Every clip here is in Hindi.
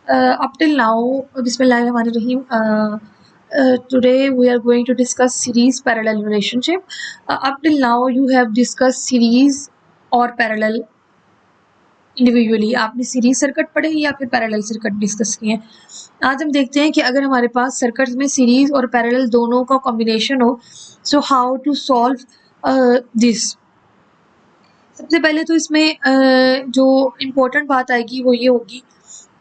Up till now, Bismillahirrahmanirrahim. Today we are going to discuss series parallel relationship. Up till now, you have discussed series और parallel इंडिविजुअली. आपने सीरीज सर्किट पढ़े या फिर पैरेलल सर्किट डिस्कस किए हैं. आज हम देखते हैं कि अगर हमारे पास सर्किट में सीरीज और पैरेलल दोनों का कॉम्बिनेशन हो, so how to solve this. सबसे पहले तो इसमें जो इम्पोर्टेंट बात आएगी वो ये होगी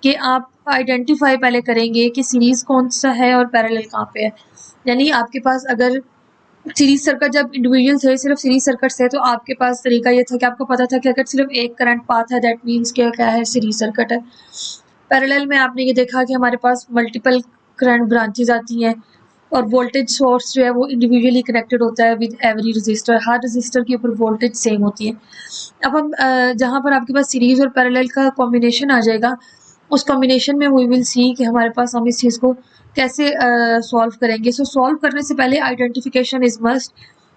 कि आप आइडेंटिफाई पहले करेंगे कि सीरीज कौन सा है और पैरेलल कहाँ पे है. यानी आपके पास अगर सीरीज सर्किट जब इंडिविजुअल थे, सिर्फ सीरीज सर्किट थे, तो आपके पास तरीका ये था कि आपको पता था कि अगर सिर्फ एक करंट पाथ है दैट मीन्स क्या है, सीरीज सर्किट है. पैरेलल में आपने ये देखा कि हमारे पास मल्टीपल करंट ब्रांचेज आती हैं और वोल्टेज सोर्स जो है वो इंडिविजुअली कनेक्टेड होता है with every register. Her register के ऊपर वोल्टेज सेम होती है. अब हम जहाँ पर आपके पास सीरीज और पैरेलल का कॉम्बिनेशन आ जाएगा, उस कॉम्बिनेशन में वी विल सी कि हमारे पास हम इस चीज़ को कैसे सॉल्व करेंगे. सो सॉल्व करने से पहले आइडेंटिफिकेशन इज मस्ट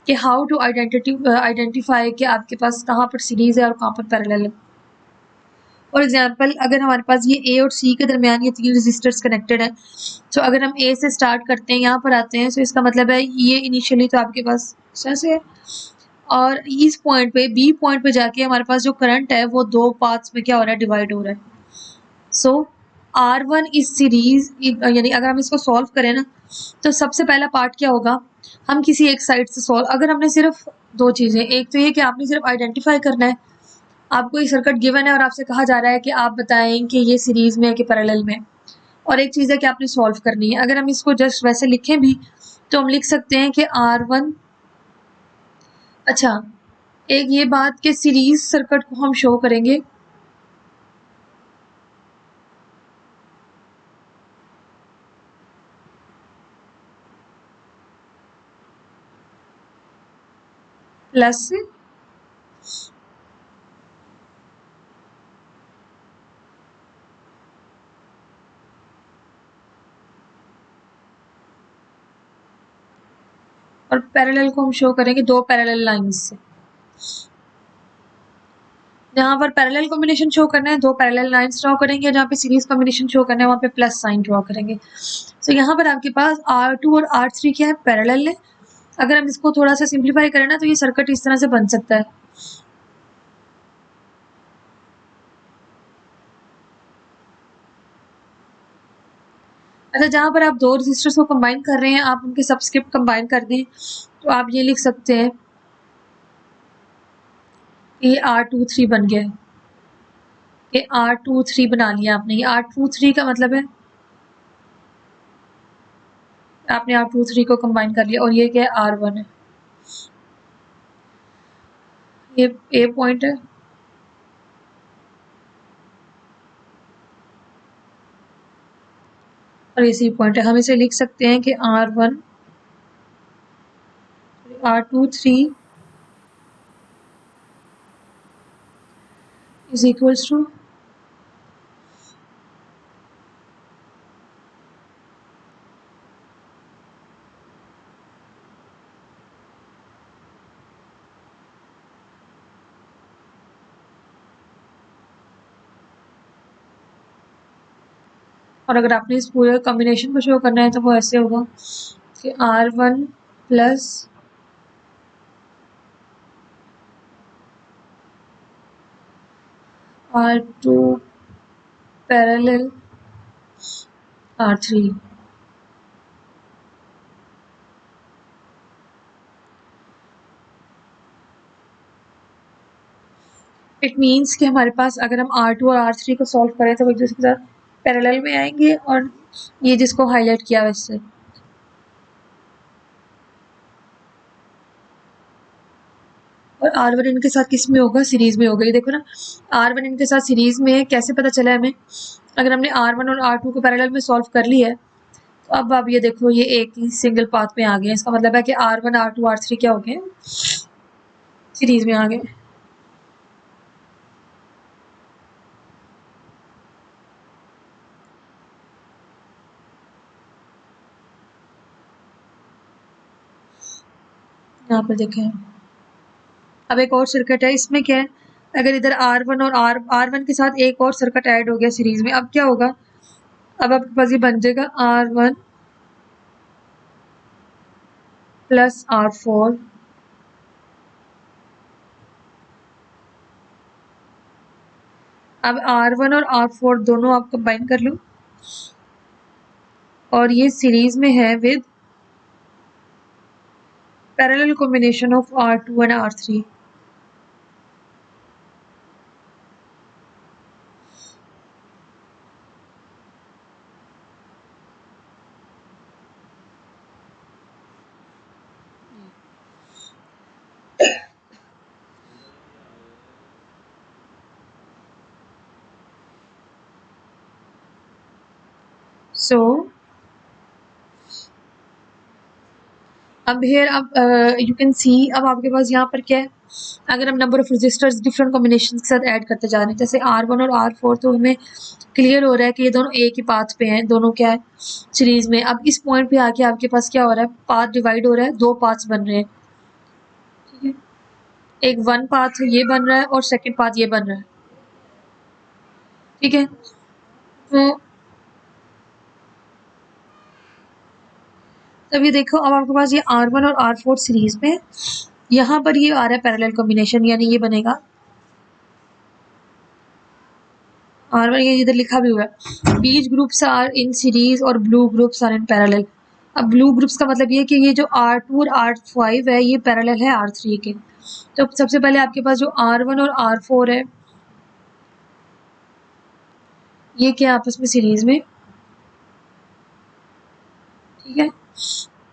कि हाउ टू आइडेंटिफाई कि आपके पास कहाँ पर सीरीज है और कहाँ पर पैरेलल है. फॉर एग्जांपल, अगर हमारे पास ये ए और सी के दरमियान ये 3 रजिस्टर्स कनेक्टेड हैं, तो अगर हम ए से स्टार्ट करते हैं, यहाँ पर आते हैं, तो इसका मतलब है ये इनिशियली तो आपके पास ऐसे है और इस पॉइंट पे बी पॉइंट पे जाके हमारे पास जो करंट है वो दो पार्ट्स में क्या हो रहा है, डिवाइड हो रहा है. सो R1 इस सीरीज, यानी अगर हम इसको सॉल्व करें ना, तो सबसे पहला पार्ट क्या होगा, हम किसी एक साइड से सॉल्व. अगर हमने सिर्फ दो चीज़ें, एक तो ये कि आपने सिर्फ आइडेंटिफाई करना है, आपको ये सर्किट गिवन है और आपसे कहा जा रहा है कि आप बताएं कि ये सीरीज में है कि पैरेलल में, और एक चीज़ है कि आपने सॉल्व करनी है. अगर हम इसको जस्ट वैसे लिखें भी तो हम लिख सकते हैं कि R1. अच्छा, एक ये बात कि सीरीज सर्किट को हम शो करेंगे प्लस और पैरेलल को हम शो करेंगे दो पैरेलल लाइंस से. जहाँ पर पैरेलल कॉम्बिनेशन शो करना है दो पैरेलल लाइंस ड्रॉ करेंगे, जहाँ पे सीरीज कॉम्बिनेशन शो करना है वहाँ पे प्लस साइन ड्रॉ करेंगे. सो यहाँ पर आपके पास R2 और R3 क्या है, पैरेलल है. अगर हम इसको थोड़ा सा सिंप्लीफाई करें ना, तो ये सर्किट इस तरह से बन सकता है. अच्छा, जहाँ पर आप दो रजिस्टर्स को कंबाइन कर रहे हैं, आप उनके सबस्क्रिप्ट कंबाइन कर दें, तो आप ये लिख सकते हैं ये R23 बन गया है. ये R23 बना लिया आपने. ये R23 का मतलब है आपने R23 को कंबाइन कर लिया, और ये क्या है, R1 है. ये ए पॉइंट है और ये सी पॉइंट है. हम इसे लिख सकते हैं कि R1 R23 is equals to और अगर आपने इस पूरे कॉम्बिनेशन को शो करना है तो वो ऐसे होगा कि R1 plus R2 parallel R3. It means कि हमारे पास अगर हम R2 और R3 को सॉल्व करें तो वो एक दूसरे के साथ पैरेलल में आएंगे, और ये जिसको हाईलाइट किया वैसे, और R1 इनके साथ किस में होगा, सीरीज में होगा. ये देखो ना, R1 इनके साथ सीरीज में है. कैसे पता चला हमें, अगर हमने R1 और R2 को पैरेलल में सॉल्व कर लिया है, तो अब आप ये देखो ये एक ही सिंगल पाथ में आ गए. इसका मतलब है कि R1 R2 R3 क्या हो गए, सीरीज में आ गए. यहाँ पर देखें, अब एक और सर्किट है. इसमें क्या है, अगर इधर R1 और R1 के साथ एक और सर्किट ऐड हो गया सीरीज में, अब क्या होगा, अब आपके पास ये बन जाएगा R1 प्लस R4 अब R1 और R4 दोनों आप कंबाइन कर लो और ये सीरीज में है with parallel combination of R2 and R3। सो अब हेयर अब यू कैन सी अब आपके पास यहाँ पर क्या है, अगर हम number of resistors different combination के साथ ऐड करते जा रहे हैं, जैसे R1 और R4 तो हमें क्लियर हो रहा है कि ये दोनों एक ही पाथ पे हैं, दोनों क्या है सीरीज में। अब इस पॉइंट पे आके आपके पास क्या हो रहा है, पाथ डिवाइड हो रहा है, दो पाथ्स बन रहे हैं, ठीक है। एक वन पाथ ये बन रहा है और सेकंड पाथ ये बन रहा है, ठीक है। तो तब ये देखो अब आपके पास ये R1 और R4 सीरीज में, यहाँ पर ये आ रहा है पैरेलल कॉम्बिनेशन, यानी ये बनेगा R1, ये इधर लिखा भी हुआ है बीच ग्रुप्स आर इन सीरीज और blue groups are in parallel. अब ब्लू ग्रुप्स का मतलब ये कि ये जो R2 और R5 है ये पैरेलल है R3 के। तो सबसे पहले आपके पास जो R1 और R4 है ये क्या आपस में सीरीज में, ठीक है।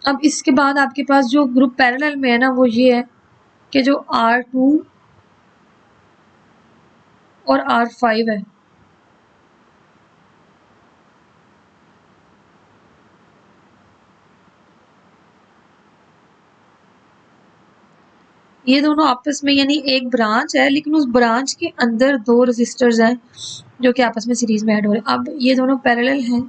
अब इसके बाद आपके पास जो ग्रुप पैरेलल में है ना वो ये है कि जो R2 और R5 है ये दोनों आपस में, यानी एक ब्रांच है लेकिन उस ब्रांच के अंदर दो रेजिस्टर्स हैं जो कि आपस में सीरीज में ऐड हो रहे हैं। अब ये दोनों पैरेलल हैं,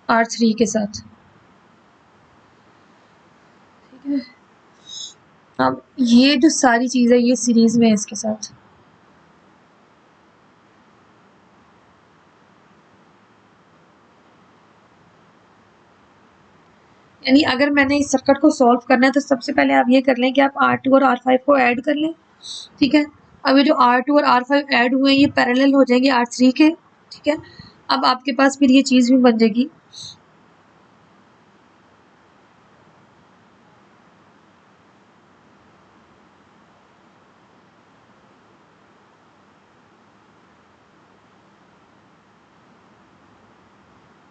R3 के साथ, ठीक है। अब ये जो सारी चीज है ये सीरीज में है इसके साथ, यानी अगर मैंने इस सर्किट को सॉल्व करना है तो सबसे पहले आप ये कर लें कि आप R2 और R5 को ऐड कर लें, ठीक है। अब ये जो R2 और R5 ऐड हुए हैं ये पैरेलल हो जाएंगे R3 के, ठीक है। अब आपके पास फिर ये चीज भी बन जाएगी,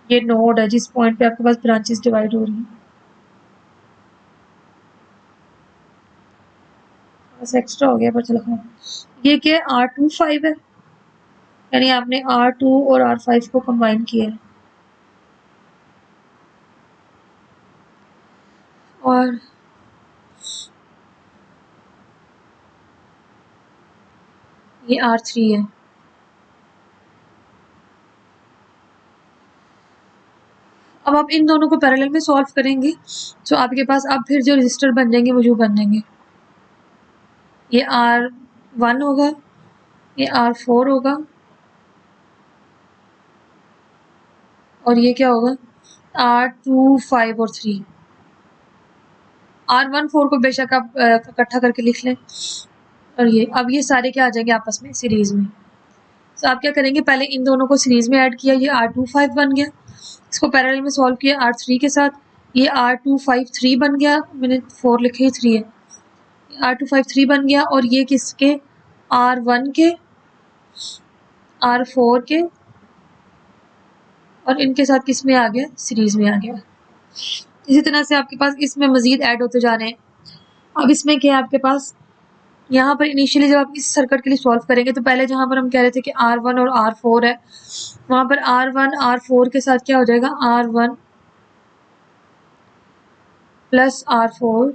ये नोड है जिस पॉइंट पे आपके पास ब्रांचेस डिवाइड हो रही हैं। बस एक्स्ट्रा हो गया पर चलो हाँ। ये क्या है R25 है, यानी आपने R2 और R5 को कंबाइन किया है, और ये R3 है। अब आप इन दोनों को पैरेलल में सॉल्व करेंगे तो आपके पास अब फिर जो रजिस्टर बन जाएंगे वो जो बन जाएंगे, ये R1 होगा, ये R4 होगा और ये क्या होगा R2, 5 और 3। R1, 4 को बेशक आप इकट्ठा करके लिख लें, और ये अब ये सारे क्या आ जाएंगे आपस में सीरीज में। तो आप क्या करेंगे, पहले इन दोनों को सीरीज में ऐड किया, ये R2, 5 बन गया, इसको पैरेलल में सॉल्व किया R3 के साथ, ये R2, 5, 3 बन गया, मैंने 4 लिखे ही 3 है, R2, 5, 3 बन गया, और ये किसके R1 के, R4 के, और इनके साथ किस में आ गया सीरीज में आ गया। इसी तरह से आपके पास इसमें मजीद ऐड होते जा रहे हैं। अब इसमें क्या है आपके पास, यहाँ पर इनिशियली जब आप इस सर्किट के लिए सॉल्व करेंगे तो पहले जहाँ पर हम कह रहे थे कि R1 और R4 है, वहाँ पर R1 R4 के साथ क्या हो जाएगा R1 प्लस R4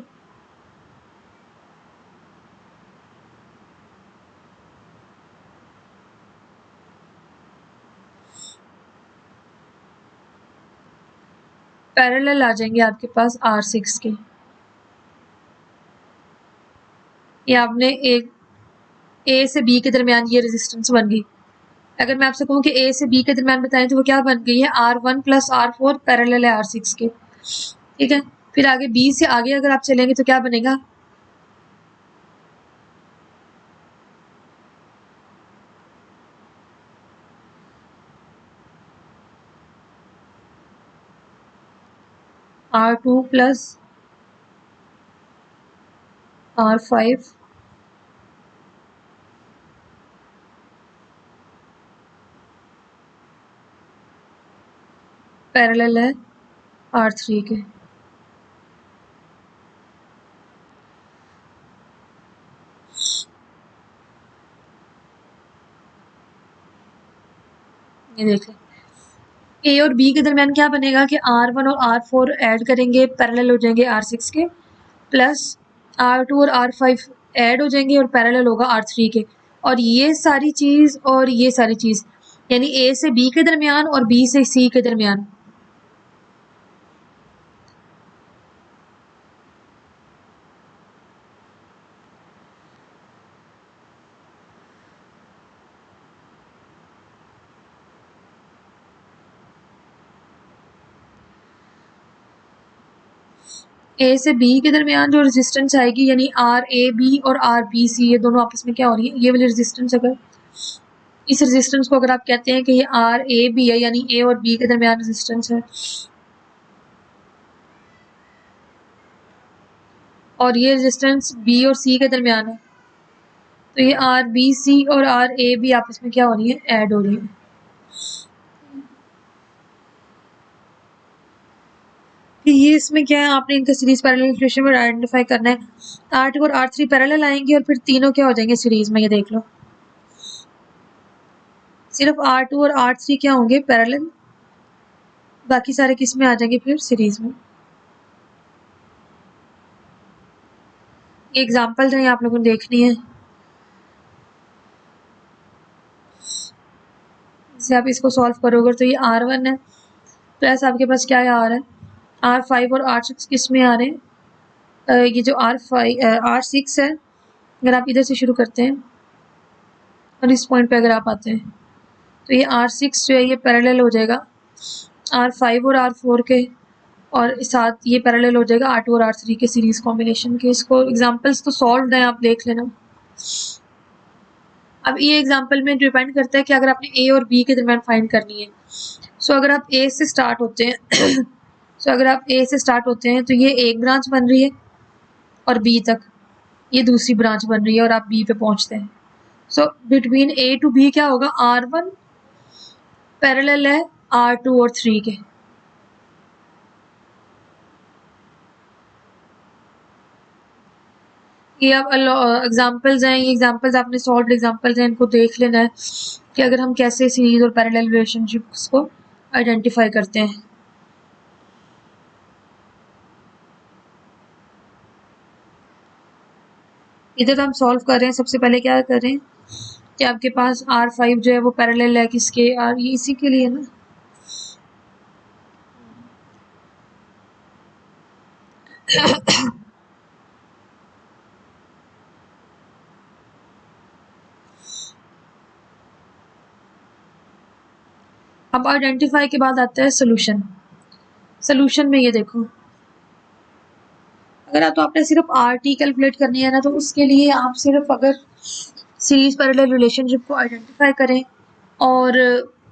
पैरेलल आ जाएंगे आपके पास R6 के। ये आपने एक ए से बी के दरमियान ये रेजिस्टेंस बन गई। अगर मैं आपसे कहूँ कि ए से बी के दरमियान बताएं तो वो क्या बन गई है, R1 + R4 पैरेलल है R6 के। ठीक है, फिर आगे बी से आगे अगर आप चलेंगे तो क्या बनेगा, R2 + R5 पैरेलल है R3 के। ये देख लें, ए और बी के दरमियान क्या बनेगा कि R1 और R4 ऐड करेंगे, पैरेलल हो जाएंगे R6 के, प्लस R2 और R5 ऐड हो जाएंगे और पैरेलल होगा R3 के। और ये सारी चीज़ और ये सारी चीज़ यानी ए से बी के दरमियान और बी से सी के दरमियान। ए से बी के दरमियान जो रेजिस्टेंस आएगी यानी RAB और RBC, ये दोनों आपस में क्या हो रही है, ये वाली रेजिस्टेंस, अगर इस रेजिस्टेंस को अगर आप कहते हैं कि ये RAB है यानी ए और बी के दरमियान रेजिस्टेंस है, और ये रेजिस्टेंस बी और सी के दरमियान है, तो ये RBC और RAB आपस में क्या हो रही है, ऐड हो रही है। कि ये इसमें क्या है, आपने इनका सीरीज पैरेलल रिलेशन में आइडेंटिफाई करना है। R2 और R3 पैरेलल आएंगे और फिर तीनों क्या हो जाएंगे सीरीज में, ये देख लो, सिर्फ R2 और R3 क्या होंगे, पैरेलल, बाकी सारे किस में आ जाएंगे फिर, सीरीज में। ये एग्जाम्पल जो है आप लोगों ने देखनी है, जैसे आप इसको सॉल्व करोगे तो ये R1 है, प्लस आपके पास क्या आ रहा है, R5 और R6 किस में आ रहे हैं, ये जो R6 है, अगर आप इधर से शुरू करते हैं और इस पॉइंट पे अगर आप आते हैं तो ये R6 जो है ये पैरेलल हो जाएगा R5 और R4 के, और साथ ये पैरेलल हो जाएगा R2 और R3 के सीरीज कॉम्बिनेशन के। इसको एग्जांपल्स तो सॉल्व है, आप देख लेना। अब ये एग्जांपल में डिपेंड करता है कि अगर आपने ए और बी के दरमियान फाइंड करनी है, सो अगर आप ए से स्टार्ट होते हैं सो अगर आप ए से स्टार्ट होते हैं तो ये एक ब्रांच बन रही है और बी तक ये दूसरी ब्रांच बन रही है और आप बी पे पहुंचते हैं। So between A to B क्या होगा, R1 पैरेलल है R2 और 3 के। ये अब एग्जांपल्स हैं, ये एग्जांपल्स आपने सॉल्व एग्जांपल्स हैं, इनको देख लेना है कि अगर हम कैसे सीरीज और पैरेलल रिलेशनशिप्स को आइडेंटिफाई करते हैं। इधर तो हम सॉल्व कर रहे हैं, सबसे पहले क्या कर रहे हैं कि आपके पास R5 जो है वो पैरेलल है किसके, ये इसी के लिए ना, अब आइडेंटिफाई के बाद आता है सोल्यूशन। सोल्यूशन में ये देखो, अगर तो आपने सिर्फ RT कैलकुलेट करनी है ना, तो उसके लिए आप सिर्फ अगर सीरीज पैरेलल रिलेशनशिप को आइडेंटिफाई करें और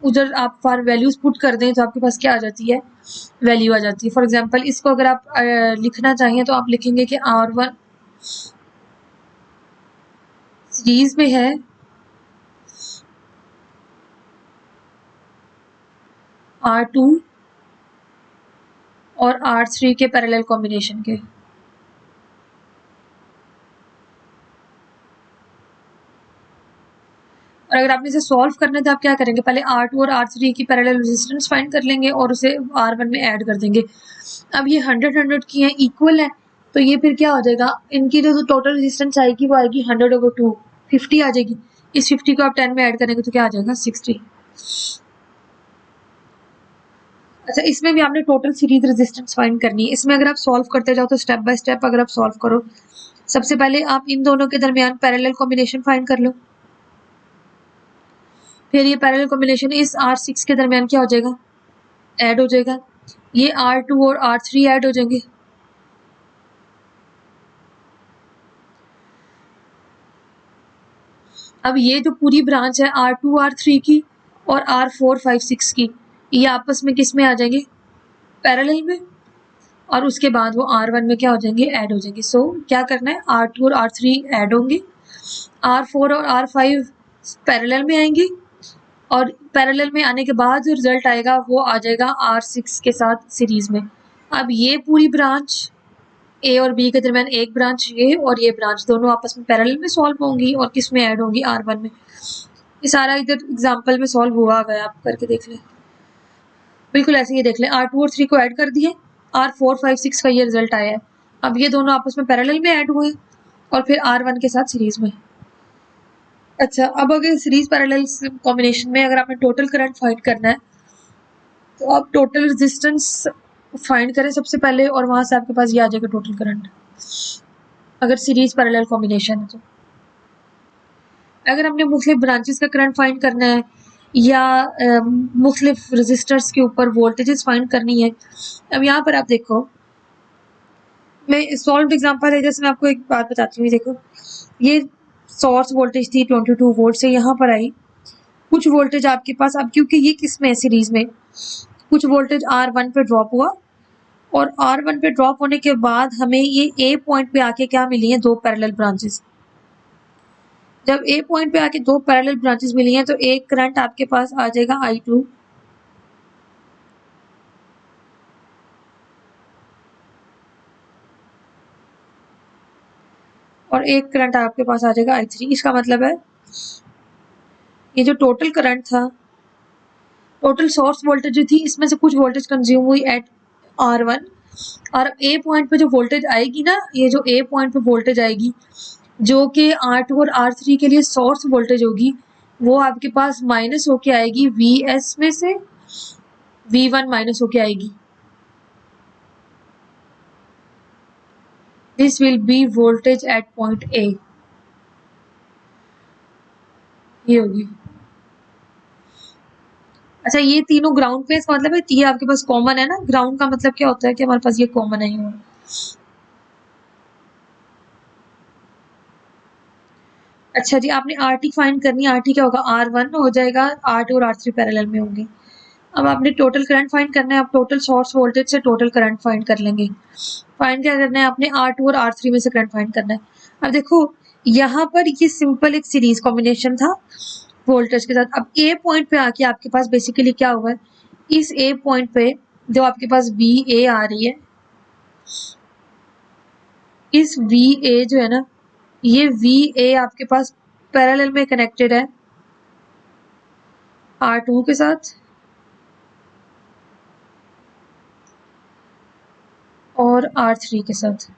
उधर आप फॉर वैल्यूज पुट कर दें तो आपके पास क्या आ जाती है, वैल्यू आ जाती है। फॉर एग्जांपल इसको अगर आप लिखना चाहिए तो आप लिखेंगे कि R1 सीरीज में है R2 और R3 के पैरेलल कॉम्बिनेशन के। और अगर आपने इसे सॉल्व करना है तो आप क्या करेंगे, पहले R2 और R3 की पैरेलल रेजिस्टेंस फाइंड कर लेंगे और उसे R1 में ऐड कर देंगे। अब ये 100 की है, इक्वल है, तो ये फिर क्या हो जाएगा, इनकी जो टोटल रेजिस्टेंस आएगी वो आएगी 100/2, 50 आ जाएगी। इस 50 को आप 10 में ऐड करेंगे तो क्या आ जाएगा, 60। अच्छा, इसमें भी आपने टोटल सीरीज रेजिस्टेंस फाइंड करनी है। इसमें अगर आप सॉल्व करते जाओ तो स्टेप बाय स्टेप अगर आप सॉल्व करो, सबसे पहले आप इन दोनों के दरमियान पैरेलल कॉम्बिनेशन फाइंड कर लो। फिर ये पैरेलल कॉम्बिनेशन इस R6 के दरमियान क्या हो जाएगा, ऐड हो जाएगा। ये R2 और R3 ऐड हो जाएंगे। अब ये जो पूरी ब्रांच है R2 R3 की और R4 5 6 की, ये आपस में किस में आ जाएंगे, पैरेलल में, और उसके बाद वो R1 में क्या हो जाएंगे, ऐड हो जाएंगे। सो क्या करना है, R2 और R3 ऐड होंगे, R4 और R5 पैरेलल में आएंगे, और पैरेलल में आने के बाद जो रिजल्ट आएगा वो आ जाएगा R6 के साथ सीरीज में। अब ये पूरी ब्रांच ए और बी के दरमियान एक ब्रांच ये और ये ब्रांच दोनों आपस में पैरेलल में सॉल्व होंगी और किस में ऐड होंगी, R1 में। ये सारा इधर एग्जाम्पल में सॉल्व हुआ गया, आप करके देख लें। बिल्कुल ऐसे ही देख लें, R2 और 3 को ऐड कर दिए, R4 5 6 का ये रिजल्ट आया है। अब ये दोनों आपस में पैरेलल में ऐड हुए और फिर R1 के साथ सीरीज में। अच्छा, अब अगर सीरीज पैरेलल कॉम्बिनेशन में अगर आपने टोटल करंट फाइंड करना है तो आप टोटल रेजिस्टेंस फाइंड करें सबसे पहले, और वहां से आपके पास ये आ जाएगा टोटल करंट, अगर सीरीज पैरेलल कॉम्बिनेशन है तो। अगर हमने मुख्तलिफ ब्रांचेस का करंट फाइंड करना है या मुख्तलिफ रजिस्टर्स के ऊपर वोल्टेजेस फाइंड करनी है। अब यहाँ पर आप देखो, मैं सॉल्व एग्जांपल है, जैसे मैं आपको एक बात बताती हूँ। देखो, ये सोर्स वोल्टेज थी 22 वोल्ट से यहाँ पर आई, कुछ वोल्टेज आपके पास, अब क्योंकि ये किस में है, सीरीज में, कुछ वोल्टेज R1 पे ड्रॉप हुआ, और R1 पे ड्रॉप होने के बाद हमें ये A पॉइंट पे आके क्या मिली है, दो पैरेलल ब्रांचेस। जब A पॉइंट पे आके दो पैरेलल ब्रांचेस मिली हैं तो एक करंट आपके पास आ जाएगा I2, और एक करंट आपके पास आ जाएगा I3। इसका मतलब है ये जो टोटल करंट था, टोटल सोर्स वोल्टेज जो थी, इसमें से कुछ वोल्टेज कंज्यूम हुई एट R1, और A पॉइंट पे जो वोल्टेज आएगी ना, ये जो A पॉइंट पे वोल्टेज आएगी जो कि R2 और R3 के लिए सोर्स वोल्टेज होगी, वो आपके पास माइनस होके आएगी VS में से, V1 माइनस होके आएगी। This will be voltage at point A, ये होगी। अच्छा, ये तीनों ग्राउंड पे, इसका मतलब है ये आपके पास कॉमन है ना, ग्राउंड का मतलब क्या होता है कि हमारे पास ये कॉमन है ही। अच्छा जी, आपने RT फाइंड करनी है। RT क्या होगा, R1 हो जाएगा, R2 और R3 पैरेलल में होंगे। अब आपने टोटल करंट फाइंड करना है, आप टोटल सोर्स वोल्टेज से टोटल करंट फाइंड कर लेंगे। फाइंड क्या करना है आपने, R2 और R3 में से करंट फाइंड करना है। अब देखो, यहाँ पर ये सिंपल एक सीरीज कॉम्बिनेशन था वोल्टेज के साथ। अब A पॉइंट पे आके आपके पास बेसिकली क्या हुआ है, इस A पॉइंट पे जो आपके पास VA आ रही है, इस VA जो है ना, ये VA आपके पास पैरेलल में कनेक्टेड है R2 के साथ और R3 के साथ।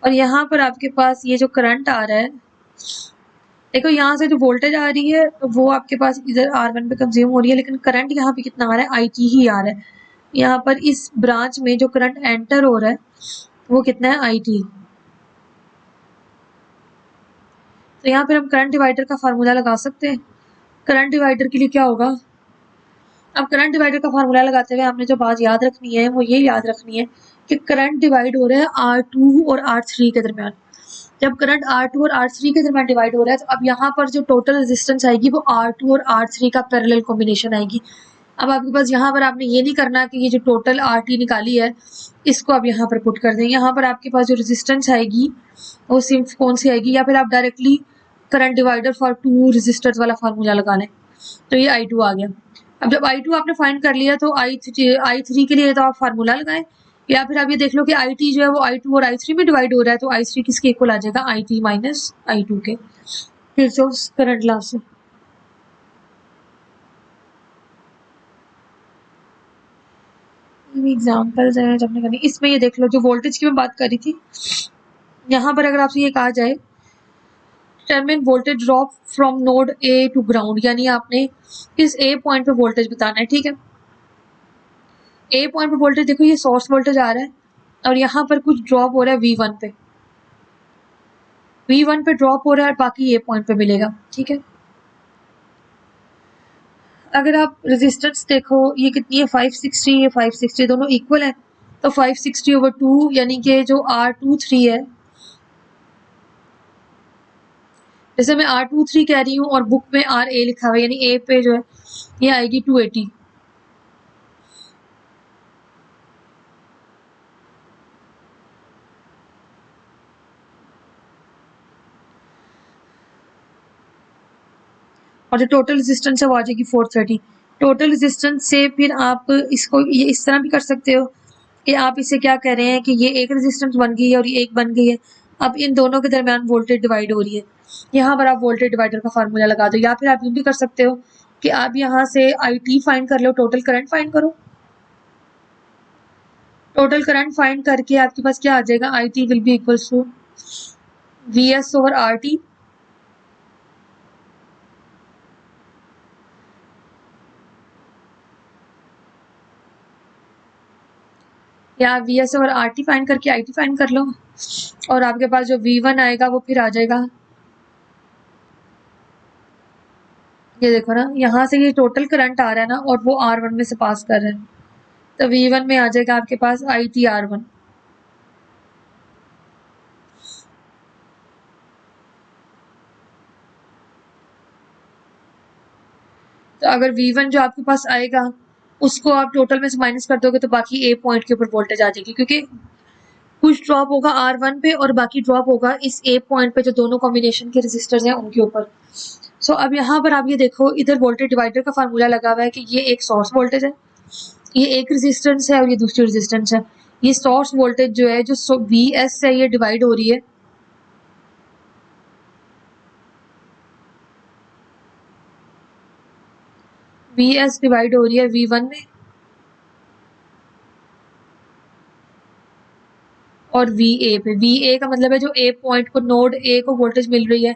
और यहाँ पर आपके पास ये जो करंट आ रहा है, देखो यहाँ से जो वोल्टेज आ रही है वो आपके पास इधर R1 पे कंज्यूम हो रही है, लेकिन करंट यहाँ पे कितना आ रहा है, IT ही आ रहा है। यहाँ पर इस ब्रांच में जो करंट एंटर हो रहा है वो कितना है, IT। तो यहाँ पर हम करंट डिवाइडर का फार्मूला लगा सकते हैं। करंट डिवाइडर के लिए क्या होगा, अब करंट डिवाइडर का फार्मूला लगाते हुए आपने जो बात याद रखनी है वो ये याद रखनी है कि करंट डिवाइड हो रहा है R2 और R3 के दरमियान। जब करंट R2 और R3 के दरमियान डिवाइड हो रहा है तो अब यहाँ पर जो टोटल रेजिस्टेंस आएगी वो R2 और R3 का पैरेलल कॉम्बिनेशन आएगी। अब आपके पास यहाँ पर आपने ये नहीं करना कि ये जो टोटल RT निकाली है इसको आप यहाँ पर पुट कर दें। यहाँ पर आपके पास जो रेजिस्टेंस आएगी वो सिर्फ कौन सी आएगी, या फिर आप directly current divider for two resistors वाला फार्मूला लगा लें, तो ये I2 आ गया। अब जब I2 आपने फाइंड कर लिया तो I3 के लिए तो आप फार्मूला लगाएं, या फिर आप ये देख लो कि IT जो है वो I2 और I3 में डिवाइड हो रहा है, तो I3 किसके इक्वल आ जाएगा, IT माइनस I2 के। फिर से उस करंट लॉ से एग्जाम्पल्स हैं जब करनी। इसमें ये देख लो, जो वोल्टेज की मैं बात कर रही थी, यहाँ पर अगर आपसे ये कहा जाए determine voltage drop from node A to ground, यानी आपने इस ए पॉइंट पे वोल्टेज बताना है, ठीक है। ए पॉइंट पे वोल्टेज देखो, ये सोर्स वोल्टेज आ रहा है और यहाँ पर कुछ ड्रॉप हो रहा है V1 पे, V1 पे ड्रॉप हो रहा है, बाकी ए पॉइंट पे मिलेगा, ठीक है। अगर आप रेजिस्टेंस देखो, ये कितनी है 560, ये 560 दोनों इक्वल है, तो 560/2 यानी कि जो R23 है, जैसे मैं R23 कह रही हूँ और बुक में RA लिखा हुआ है, यानी ए पे जो है ये आएगी 280। और जो टोटल रेजिस्टेंस है वो आ जाएगी 430। टोटल रेजिस्टेंस से फिर आप इसको ये इस तरह भी कर सकते हो कि आप इसे क्या कह रहे हैं कि ये एक रेजिस्टेंस बन गई है और ये एक बन गई है, अब इन दोनों के दरमियान वोल्टेज डिवाइड हो रही है, यहाँ पर आप वोल्टेज डिवाइडर का फार्मूला लगा दो। या फिर आप यूँ भी कर सकते हो कि आप यहाँ से IT फाइंड कर लो, टोटल करंट फाइंड करो, टोटल करंट फाइंड करके आपके पास क्या आ जाएगा, IT will be equals to VS/RT, या VS/RT फाइंड करके IT फाइंड कर लो, और आपके पास जो V1 आएगा वो फिर आ जाएगा, ये देखो ना, यहाँ से ये टोटल करंट आ रहा है ना और वो R1 में से पास कर रहा है, तो V1 में आ जाएगा आपके पास ITR1। तो अगर V1 जो आपके पास आएगा उसको आप टोटल में से माइनस कर दोगे तो बाकी ए पॉइंट के ऊपर वोल्टेज आ जाएगी, क्योंकि कुछ ड्रॉप होगा R1 पे और बाकी ड्रॉप होगा इस ए पॉइंट पे जो दोनों कॉम्बिनेशन के रेजिस्टर्स हैं उनके ऊपर। सो अब यहाँ पर आप ये देखो, इधर वोल्टेज डिवाइडर का फार्मूला लगा हुआ है कि ये एक सोर्स वोल्टेज है, ये एक रेजिस्टेंस है और ये दूसरी रेजिस्टेंस है। ये सोर्स वोल्टेज जो है जो VS से ये डिवाइड हो रही है, VS डिवाइड हो रही है V1 में और VA पे। VA का मतलब है जो ए पॉइंट को, नोड ए को वोल्टेज मिल रही है।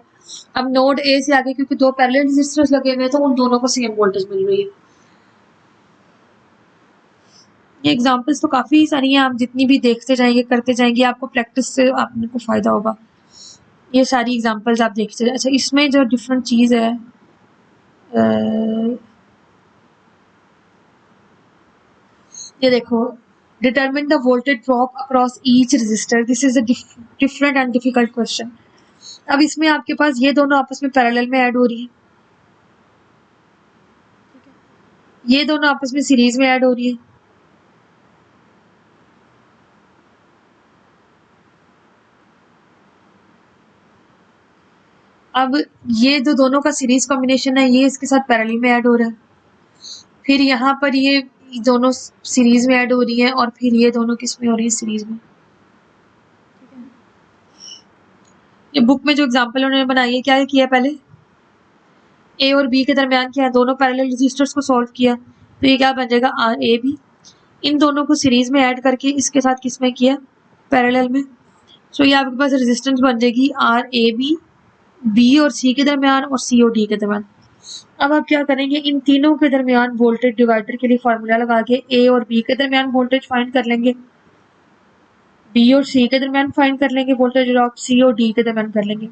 अब नोड ए से आगे क्योंकि दो पैरेलल रेजिस्टर्स लगे हुए हैं तो उन दोनों को सेम वोल्टेज मिल रही है। ये एग्जांपल्स तो काफ़ी सारी हैं, आप जितनी भी देखते जाएंगे करते जाएंगे आपको प्रैक्टिस से आपको फ़ायदा होगा। ये सारी एग्जांपल्स आप देखते जाए। अच्छा, इसमें जो डिफरेंट चीज़ है, ये देखो, determine the voltage drop across each resistor, this is a different and difficult question. अब इसमें आपके पास ये दोनों आपस में पैरेलल में ऐड हो रही है, ये दोनों आपस में सीरीज में ऐड हो रही है, अब ये जो दोनों का सीरीज कॉम्बिनेशन है ये इसके साथ पैरेलल में ऐड हो रहा है, फिर यहाँ पर ये दोनों सीरीज में ऐड हो रही है और फिर ये दोनों किस में हो रही है, सीरीज में। ये बुक में जो एग्जांपल उन्होंने बनाई है, क्या किया पहले ए और बी के दरमियान क्या है, दोनों पैरेलल रेजिस्टर्स को सॉल्व किया, तो ये क्या बन जाएगा RAB। इन दोनों को सीरीज में ऐड करके इसके साथ किस में किया, पैरेलल में। सो ये आपके पास रेजिस्टेंस बन जाएगी RAB, बी और सी के दरमियान और सी और डी के दरमियान। अब आप क्या करेंगे, इन तीनों के दरमियान वोल्टेज डिवाइडर के लिए फार्मूला लगा के ए और बी के दरमियान वोल्टेज फाइंड कर लेंगे, बी और सी के दरमियान फाइंड कर लेंगे वोल्टेज ड्रॉप, सी और डी के दरमियान कर लेंगे।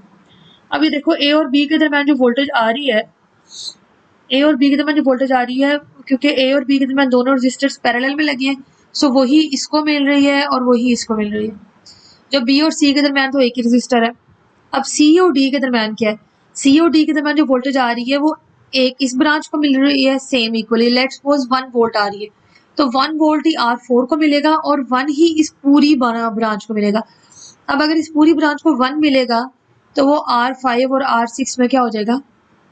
अब ये देखो, ए और बी के दरमियान जो वोल्टेज आ रही है, ए और बी के दरमियान जो वोल्टेज आ रही है, क्योंकि ए और बी के दरमियान दोनों रेजिस्टर्स पैरेलल में लगे हैं, सो वही इसको मिल रही है और वही इसको मिल रही है। जो बी और सी के दरमियान तो एक ही रेजिस्टर है। अब सी और डी के दरमियान क्या है, सी और डी के दरमियान जो वोल्टेज आ रही है वो एक इस ब्रांच को मिल रही है same equally, let's suppose 1 volt आ रही है, तो 1 वोल्ट ही R4 को मिलेगा और 1 ही इस पूरी ब्रांच को मिलेगा। अब अगर इस पूरी ब्रांच को 1 मिलेगा तो वो R5 और R6 में क्या हो जाएगा,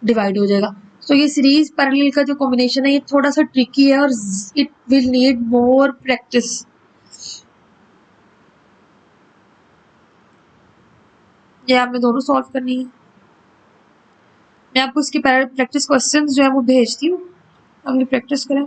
डिवाइड हो जाएगा। तो ये सीरीज पैरेलल का जो कॉम्बिनेशन है ये थोड़ा सा ट्रिकी है और it will need more practice. ये आपने दोनों सॉल्व करनी है। मैं आपको इसके प्रैक्टिस क्वेश्चंस जो है वो भेजती हूँ, अपनी प्रैक्टिस करें।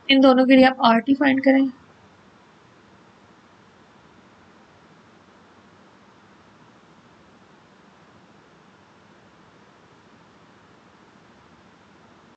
इन दोनों के लिए आप आर टी फाइंड करें।